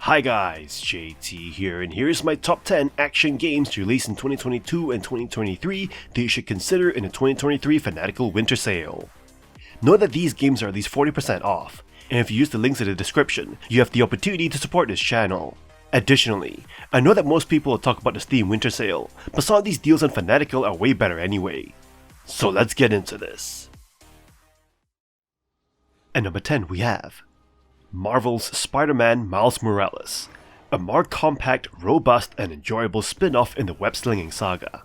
Hi guys, JT here, and here's my top 10 action games released in 2022 and 2023 that you should consider in the 2023 Fanatical Winter Sale. Note that these games are at least 40% off, and if you use the links in the description, you have the opportunity to support this channel. Additionally, I know that most people will talk about the Steam Winter Sale, but some of these deals on Fanatical are way better anyway. So let's get into this. At number 10 we have Marvel's Spider-Man Miles Morales, a more compact, robust, and enjoyable spin-off in the web-slinging saga.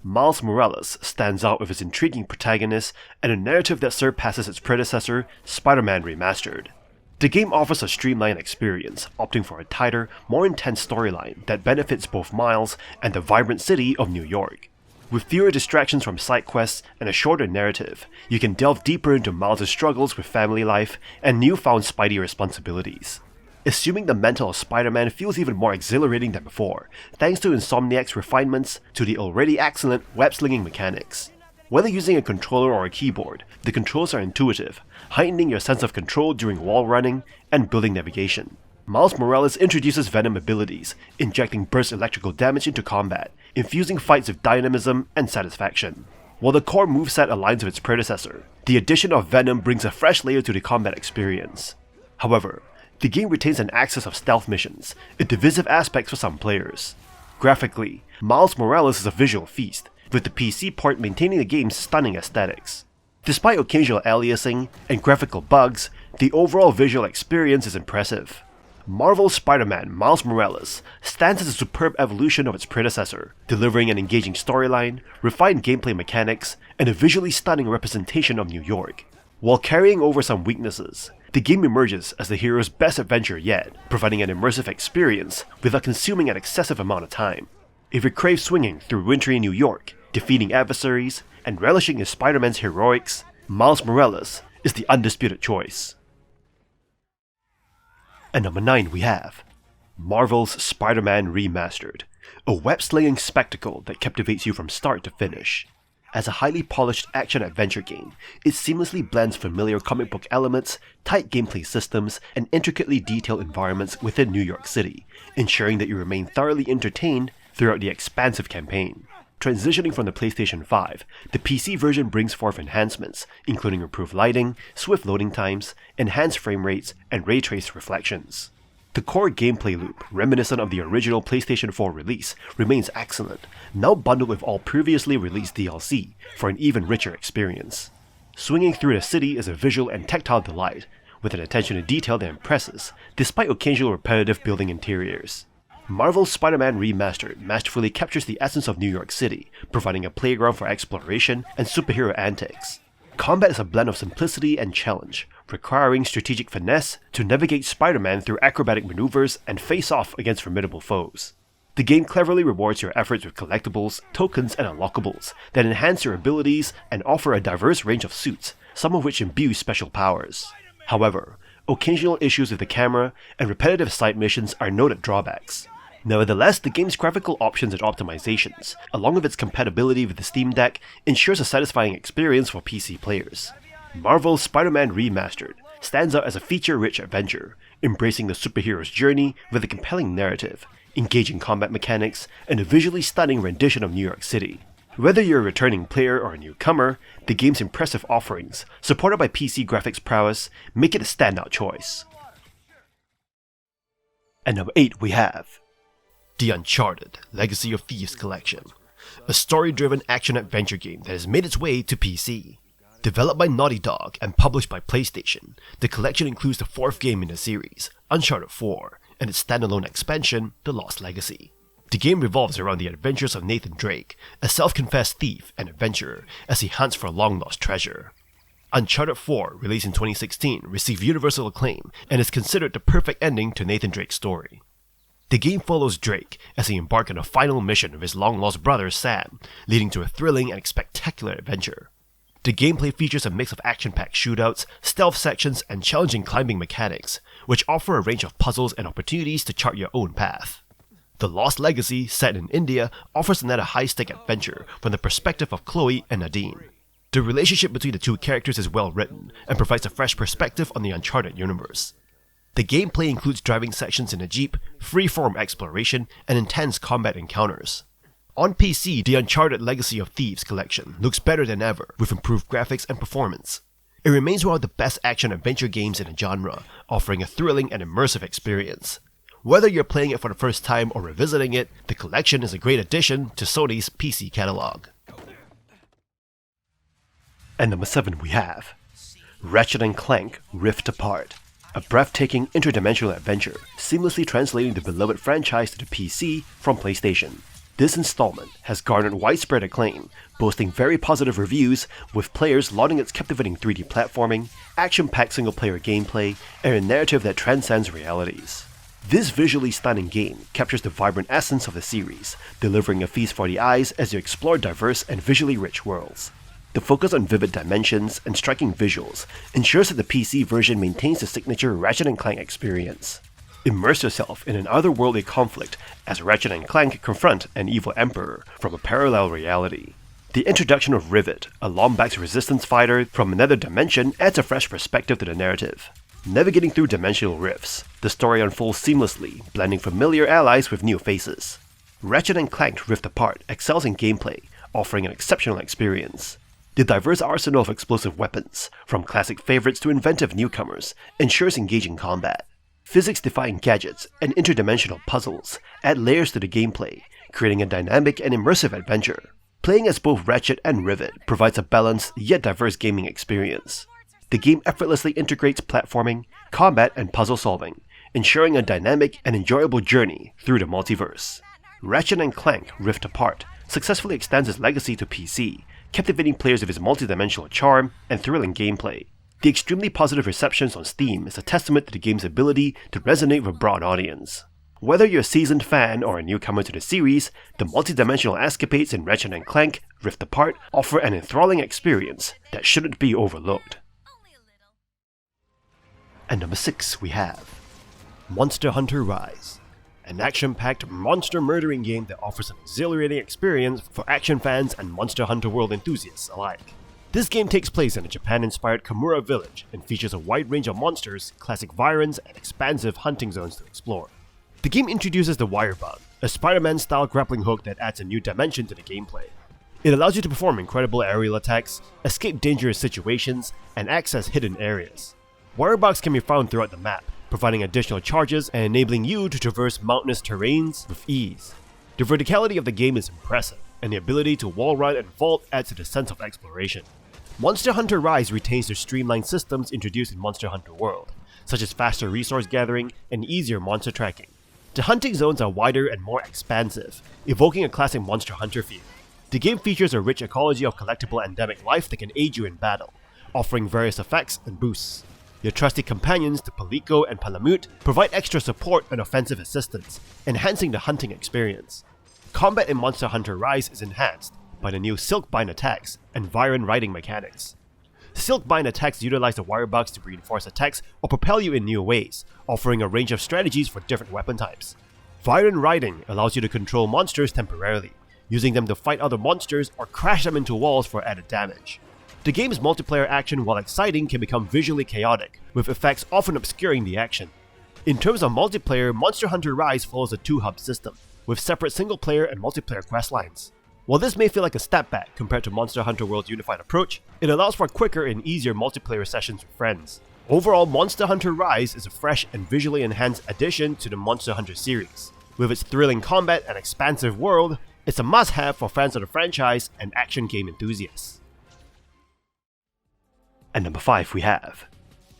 Miles Morales stands out with its intriguing protagonist and a narrative that surpasses its predecessor, Spider-Man Remastered. The game offers a streamlined experience, opting for a tighter, more intense storyline that benefits both Miles and the vibrant city of New York. With fewer distractions from side quests and a shorter narrative, you can delve deeper into Miles' struggles with family life and newfound Spidey responsibilities. Assuming the mantle of Spider-Man feels even more exhilarating than before, thanks to Insomniac's refinements to the already excellent web-slinging mechanics. Whether using a controller or a keyboard, the controls are intuitive, heightening your sense of control during wall running and building navigation. Miles Morales introduces Venom abilities, injecting burst electrical damage into combat, infusing fights with dynamism and satisfaction. While the core moveset aligns with its predecessor, the addition of Venom brings a fresh layer to the combat experience. However, the game retains an axis of stealth missions, a divisive aspect for some players. Graphically, Miles Morales is a visual feast, with the PC port maintaining the game's stunning aesthetics. Despite occasional aliasing and graphical bugs, the overall visual experience is impressive. Marvel's Spider-Man Miles Morales stands as a superb evolution of its predecessor, delivering an engaging storyline, refined gameplay mechanics, and a visually stunning representation of New York. While carrying over some weaknesses, the game emerges as the hero's best adventure yet, providing an immersive experience without consuming an excessive amount of time. If you crave swinging through wintry New York, defeating adversaries, and relishing in Spider-Man's heroics, Miles Morales is the undisputed choice. At number 9 we have Marvel's Spider-Man Remastered, a web-slinging spectacle that captivates you from start to finish. As a highly polished action-adventure game, it seamlessly blends familiar comic book elements, tight gameplay systems, and intricately detailed environments within New York City, ensuring that you remain thoroughly entertained throughout the expansive campaign. Transitioning from the PlayStation 5, the PC version brings forth enhancements, including improved lighting, swift loading times, enhanced frame rates, and ray trace reflections. The core gameplay loop, reminiscent of the original PlayStation 4 release, remains excellent, now bundled with all previously released DLC for an even richer experience. Swinging through the city is a visual and tactile delight, with an attention to detail that impresses, despite occasional repetitive building interiors. Marvel's Spider-Man Remastered masterfully captures the essence of New York City, providing a playground for exploration and superhero antics. Combat is a blend of simplicity and challenge, requiring strategic finesse to navigate Spider-Man through acrobatic maneuvers and face off against formidable foes. The game cleverly rewards your efforts with collectibles, tokens, and unlockables that enhance your abilities and offer a diverse range of suits, some of which imbue special powers. However, occasional issues with the camera and repetitive side missions are noted drawbacks. Nevertheless, the game's graphical options and optimizations, along with its compatibility with the Steam Deck, ensures a satisfying experience for PC players. Marvel's Spider-Man Remastered stands out as a feature-rich adventure, embracing the superhero's journey with a compelling narrative, engaging combat mechanics, and a visually stunning rendition of New York City. Whether you're a returning player or a newcomer, the game's impressive offerings, supported by PC graphics prowess, make it a standout choice. At number 8 we have the UNCHARTED Legacy of Thieves collection, a story-driven action-adventure game that has made its way to PC. Developed by Naughty Dog and published by PlayStation, the collection includes the 4th game in the series, Uncharted 4, and its standalone expansion, The Lost Legacy. The game revolves around the adventures of Nathan Drake, a self-confessed thief and adventurer, as he hunts for a long-lost treasure. Uncharted 4, released in 2016, received universal acclaim and is considered the perfect ending to Nathan Drake's story. The game follows Drake as he embarks on a final mission with his long-lost brother Sam, leading to a thrilling and spectacular adventure. The gameplay features a mix of action-packed shootouts, stealth sections, and challenging climbing mechanics, which offer a range of puzzles and opportunities to chart your own path. The Lost Legacy, set in India, offers another high-stake adventure from the perspective of Chloe and Nadine. The relationship between the two characters is well written, and provides a fresh perspective on the Uncharted universe. The gameplay includes driving sections in a jeep, free-form exploration, and intense combat encounters. On PC, the Uncharted Legacy of Thieves collection looks better than ever, with improved graphics and performance. It remains one of the best action-adventure games in the genre, offering a thrilling and immersive experience. Whether you're playing it for the first time or revisiting it, the collection is a great addition to Sony's PC catalog. And number 7 we have Ratchet & Clank Rift Apart, a breathtaking interdimensional adventure seamlessly translating the beloved franchise to the PC from PlayStation. This installment has garnered widespread acclaim, boasting very positive reviews, with players lauding its captivating 3D platforming, action-packed single-player gameplay, and a narrative that transcends realities. This visually stunning game captures the vibrant essence of the series, delivering a feast for the eyes as you explore diverse and visually rich worlds. The focus on vivid dimensions and striking visuals ensures that the PC version maintains the signature Ratchet & Clank experience. Immerse yourself in an otherworldly conflict as Ratchet and Clank confront an evil emperor from a parallel reality. The introduction of Rivet, a Lombax resistance fighter from another dimension, adds a fresh perspective to the narrative. Navigating through dimensional rifts, the story unfolds seamlessly, blending familiar allies with new faces. Ratchet & Clank Rift Apart excels in gameplay, offering an exceptional experience. The diverse arsenal of explosive weapons, from classic favorites to inventive newcomers, ensures engaging combat. Physics-defying gadgets and interdimensional puzzles add layers to the gameplay, creating a dynamic and immersive adventure. Playing as both Ratchet and Rivet provides a balanced yet diverse gaming experience. The game effortlessly integrates platforming, combat, and puzzle solving, ensuring a dynamic and enjoyable journey through the multiverse. Ratchet & Clank Rift Apart successfully extends its legacy to PC, captivating players with its multidimensional charm and thrilling gameplay. The extremely positive receptions on Steam is a testament to the game's ability to resonate with a broad audience. Whether you're a seasoned fan or a newcomer to the series, the multidimensional escapades in Ratchet & Clank Rift Apart offer an enthralling experience that shouldn't be overlooked. And number 6 we have Monster Hunter Rise, an action-packed monster murdering game that offers an exhilarating experience for action fans and Monster Hunter World enthusiasts alike. This game takes place in a Japan-inspired Kamura village and features a wide range of monsters, classic environs, and expansive hunting zones to explore. The game introduces the Wire Bug, a Spider-Man-style grappling hook that adds a new dimension to the gameplay. It allows you to perform incredible aerial attacks, escape dangerous situations, and access hidden areas. Wire bugs can be found throughout the map, providing additional charges and enabling you to traverse mountainous terrains with ease. The verticality of the game is impressive, and the ability to wall run and vault adds to the sense of exploration. Monster Hunter Rise retains the streamlined systems introduced in Monster Hunter World, such as faster resource gathering and easier monster tracking. The hunting zones are wider and more expansive, evoking a classic Monster Hunter feel. The game features a rich ecology of collectible endemic life that can aid you in battle, offering various effects and boosts. Your trusty companions, the Palico and Palamute, provide extra support and offensive assistance, enhancing the hunting experience. Combat in Monster Hunter Rise is enhanced by the new Silkbind attacks and Viren riding mechanics. Silkbind attacks utilize the wire bugs to reinforce attacks or propel you in new ways, offering a range of strategies for different weapon types. Viren riding allows you to control monsters temporarily, using them to fight other monsters or crash them into walls for added damage. The game's multiplayer action, while exciting, can become visually chaotic, with effects often obscuring the action. In terms of multiplayer, Monster Hunter Rise follows a 2-hub system, with separate single-player and multiplayer questlines. While this may feel like a step back compared to Monster Hunter World's unified approach, it allows for quicker and easier multiplayer sessions with friends. Overall, Monster Hunter Rise is a fresh and visually enhanced addition to the Monster Hunter series. With its thrilling combat and expansive world, it's a must-have for fans of the franchise and action game enthusiasts. And number 5 we have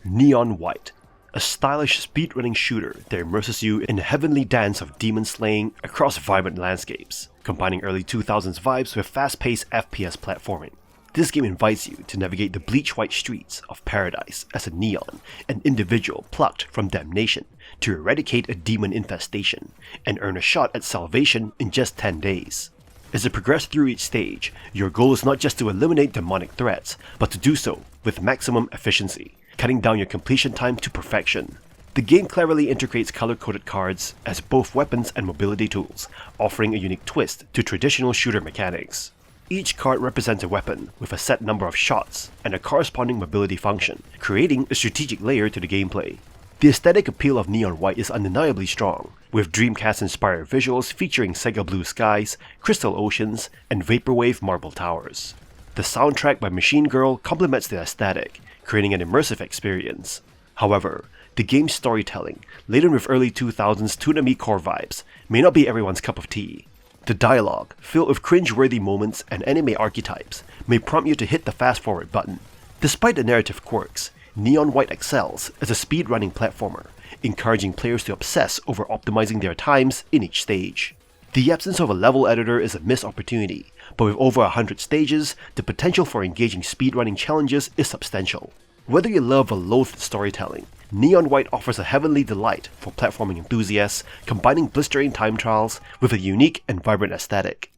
Neon White, a stylish speedrunning shooter that immerses you in the heavenly dance of demon slaying across vibrant landscapes, combining early 2000s vibes with fast-paced FPS platforming. This game invites you to navigate the bleach-white streets of paradise as a neon, an individual plucked from damnation to eradicate a demon infestation and earn a shot at salvation in just 10 days. As you progress through each stage, your goal is not just to eliminate demonic threats, but to do so with maximum efficiency, cutting down your completion time to perfection. The game cleverly integrates color-coded cards as both weapons and mobility tools, offering a unique twist to traditional shooter mechanics. Each card represents a weapon with a set number of shots and a corresponding mobility function, creating a strategic layer to the gameplay. The aesthetic appeal of Neon White is undeniably strong, with Dreamcast-inspired visuals featuring Sega blue skies, crystal oceans, and vaporwave marble towers. The soundtrack by Machine Girl complements the aesthetic, creating an immersive experience. However, the game's storytelling, laden with early 2000s Toonami core vibes, may not be everyone's cup of tea. The dialogue, filled with cringe-worthy moments and anime archetypes, may prompt you to hit the fast-forward button. Despite the narrative quirks, Neon White excels as a speedrunning platformer, encouraging players to obsess over optimizing their times in each stage. The absence of a level editor is a missed opportunity, but with over 100 stages, the potential for engaging speedrunning challenges is substantial. Whether you love or loathe storytelling, Neon White offers a heavenly delight for platforming enthusiasts, combining blistering time trials with a unique and vibrant aesthetic.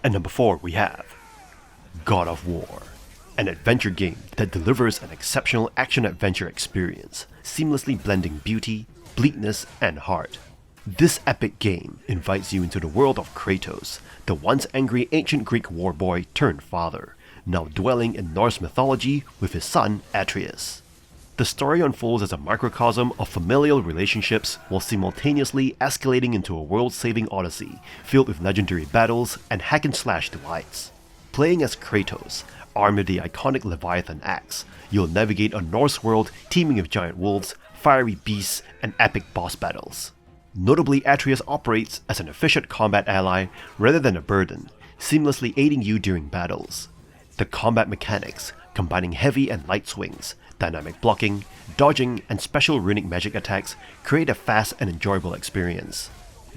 And number 4 we have God of War, an adventure game that delivers an exceptional action-adventure experience, seamlessly blending beauty, bleakness, and heart. This epic game invites you into the world of Kratos, the once angry ancient Greek war boy turned father, now dwelling in Norse mythology with his son Atreus. The story unfolds as a microcosm of familial relationships while simultaneously escalating into a world-saving odyssey filled with legendary battles and hack-and-slash delights. Playing as Kratos, armed with the iconic Leviathan axe, you'll navigate a Norse world teeming with giant wolves, fiery beasts, and epic boss battles. Notably, Atreus operates as an efficient combat ally rather than a burden, seamlessly aiding you during battles. The combat mechanics, combining heavy and light swings, dynamic blocking, dodging, and special runic magic attacks, create a fast and enjoyable experience.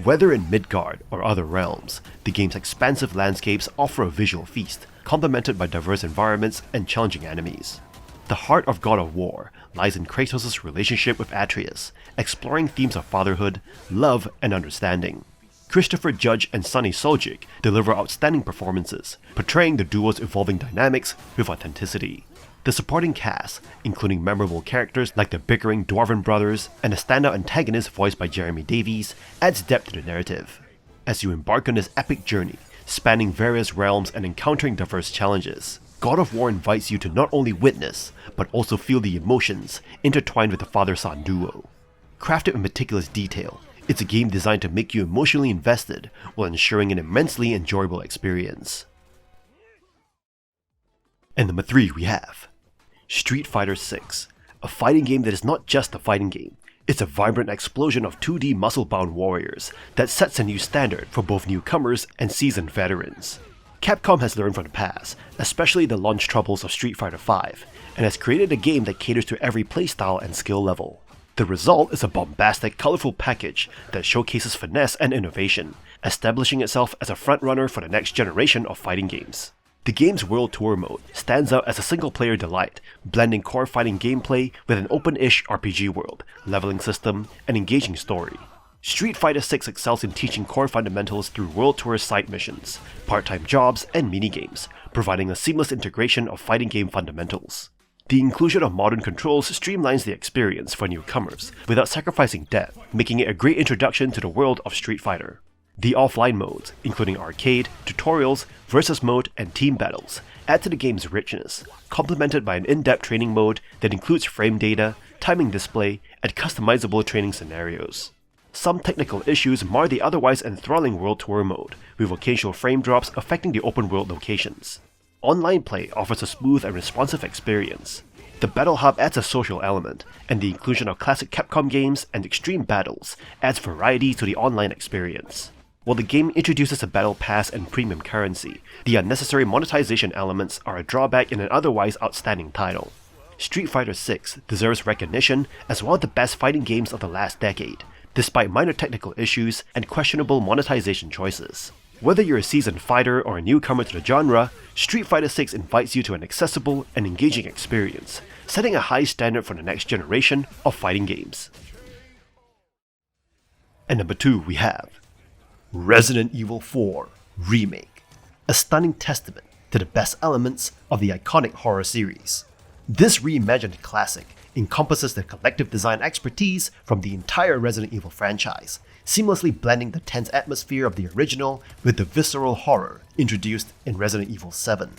Whether in Midgard or other realms, the game's expansive landscapes offer a visual feast, complemented by diverse environments and challenging enemies. The heart of God of War lies in Kratos' relationship with Atreus, exploring themes of fatherhood, love, and understanding. Christopher Judge and Sonny Suljic deliver outstanding performances, portraying the duo's evolving dynamics with authenticity. The supporting cast, including memorable characters like the bickering Dwarven brothers and a standout antagonist voiced by Jeremy Davies, adds depth to the narrative. As you embark on this epic journey, spanning various realms and encountering diverse challenges, God of War invites you to not only witness, but also feel the emotions intertwined with the father-son duo. Crafted with meticulous detail, it's a game designed to make you emotionally invested while ensuring an immensely enjoyable experience. And number 3 we have Street Fighter VI, a fighting game that is not just a fighting game, it's a vibrant explosion of 2D muscle-bound warriors that sets a new standard for both newcomers and seasoned veterans. Capcom has learned from the past, especially the launch troubles of Street Fighter V, and has created a game that caters to every playstyle and skill level. The result is a bombastic, colorful package that showcases finesse and innovation, establishing itself as a frontrunner for the next generation of fighting games. The game's World Tour mode stands out as a single-player delight, blending core fighting gameplay with an open-ish RPG world, leveling system, and engaging story. Street Fighter VI excels in teaching core fundamentals through World Tour side missions, part-time jobs, and minigames, providing a seamless integration of fighting game fundamentals. The inclusion of modern controls streamlines the experience for newcomers without sacrificing depth, making it a great introduction to the world of Street Fighter. The offline modes, including arcade, tutorials, versus mode, and team battles, add to the game's richness, complemented by an in-depth training mode that includes frame data, timing display, and customizable training scenarios. Some technical issues mar the otherwise enthralling World Tour mode, with occasional frame drops affecting the open world locations. Online play offers a smooth and responsive experience. The Battle Hub adds a social element, and the inclusion of classic Capcom games and extreme battles adds variety to the online experience. While the game introduces a battle pass and premium currency, the unnecessary monetization elements are a drawback in an otherwise outstanding title. Street Fighter VI deserves recognition as one of the best fighting games of the last decade, despite minor technical issues and questionable monetization choices. Whether you're a seasoned fighter or a newcomer to the genre, Street Fighter VI invites you to an accessible and engaging experience, setting a high standard for the next generation of fighting games. And number 2 we have Resident Evil 4 Remake, a stunning testament to the best elements of the iconic horror series. This reimagined classic encompasses the collective design expertise from the entire Resident Evil franchise, seamlessly blending the tense atmosphere of the original with the visceral horror introduced in Resident Evil 7.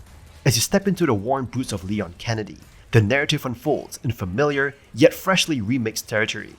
As you step into the worn boots of Leon Kennedy, The narrative unfolds in familiar yet freshly remixed territory.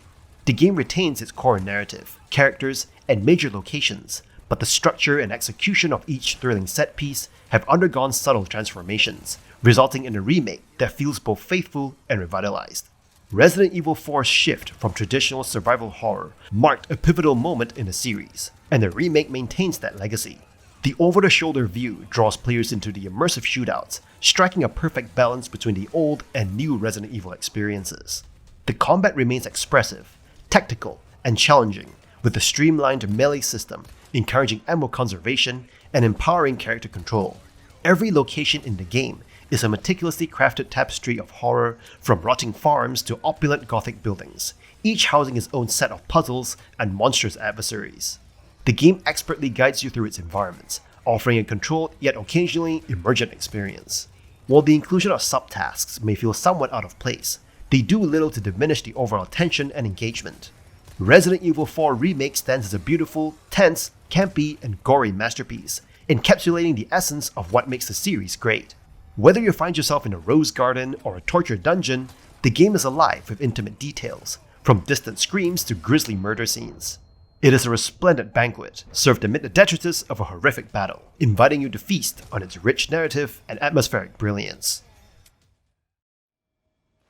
The game retains its core narrative, characters, and major locations, but the structure and execution of each thrilling set piece have undergone subtle transformations, resulting in a remake that feels both faithful and revitalized. Resident Evil 4's shift from traditional survival horror marked a pivotal moment in the series, and the remake maintains that legacy. The over-the-shoulder view draws players into the immersive shootouts, striking a perfect balance between the old and new Resident Evil experiences. The combat remains expressive, tactical, and challenging, with a streamlined melee system encouraging ammo conservation and empowering character control. Every location in the game is a meticulously crafted tapestry of horror, from rotting farms to opulent gothic buildings, each housing its own set of puzzles and monstrous adversaries. The game expertly guides you through its environments, offering a controlled yet occasionally emergent experience. While the inclusion of subtasks may feel somewhat out of place, they do little to diminish the overall tension and engagement. Resident Evil 4 Remake stands as a beautiful, tense, campy, and gory masterpiece, encapsulating the essence of what makes the series great. Whether you find yourself in a rose garden or a tortured dungeon, the game is alive with intimate details, from distant screams to grisly murder scenes. It is a resplendent banquet, served amid the detritus of a horrific battle, inviting you to feast on its rich narrative and atmospheric brilliance.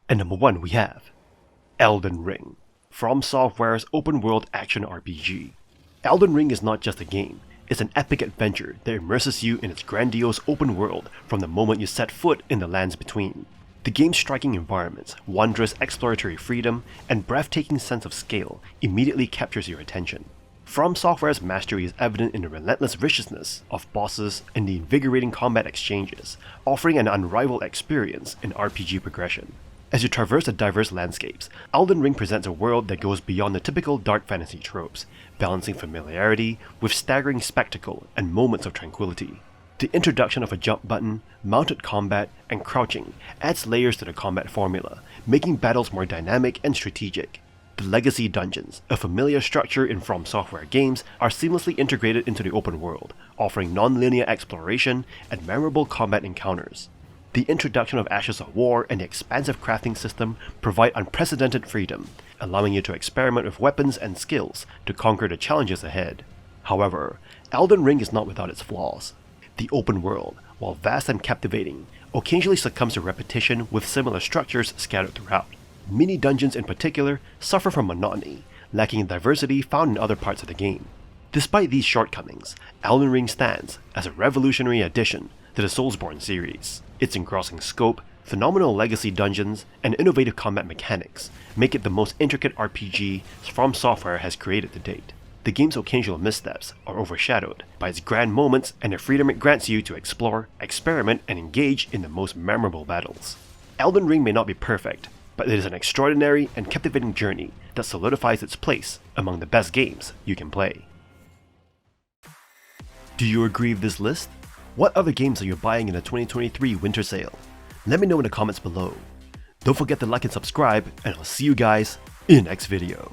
And number 1 we have Elden Ring, From Software's open-world action RPG. Elden Ring is not just a game, it's an epic adventure that immerses you in its grandiose open world from the moment you set foot in the lands between. The game's striking environments, wondrous exploratory freedom, and breathtaking sense of scale immediately captures your attention. From Software's mastery is evident in the relentless viciousness of bosses and the invigorating combat exchanges, offering an unrivaled experience in RPG progression. As you traverse the diverse landscapes, Elden Ring presents a world that goes beyond the typical dark fantasy tropes, balancing familiarity with staggering spectacle and moments of tranquility. The introduction of a jump button, mounted combat, and crouching adds layers to the combat formula, making battles more dynamic and strategic. The Legacy Dungeons, a familiar structure in From Software games, are seamlessly integrated into the open world, offering non-linear exploration and memorable combat encounters. The introduction of Ashes of War and the expansive crafting system provide unprecedented freedom, allowing you to experiment with weapons and skills to conquer the challenges ahead. However, Elden Ring is not without its flaws. The open world, while vast and captivating, occasionally succumbs to repetition with similar structures scattered throughout. Mini-dungeons in particular suffer from monotony, lacking diversity found in other parts of the game. Despite these shortcomings, Elden Ring stands as a revolutionary addition to the Soulsborne series. Its engrossing scope, phenomenal legacy dungeons, and innovative combat mechanics make it the most intricate RPG From Software has created to date. The game's occasional missteps are overshadowed by its grand moments and the freedom it grants you to explore, experiment, and engage in the most memorable battles. Elden Ring may not be perfect, but it is an extraordinary and captivating journey that solidifies its place among the best games you can play. Do you agree with this list? What other games are you buying in the 2023 winter sale? Let me know in the comments below. Don't forget to like and subscribe, and I'll see you guys in the next video.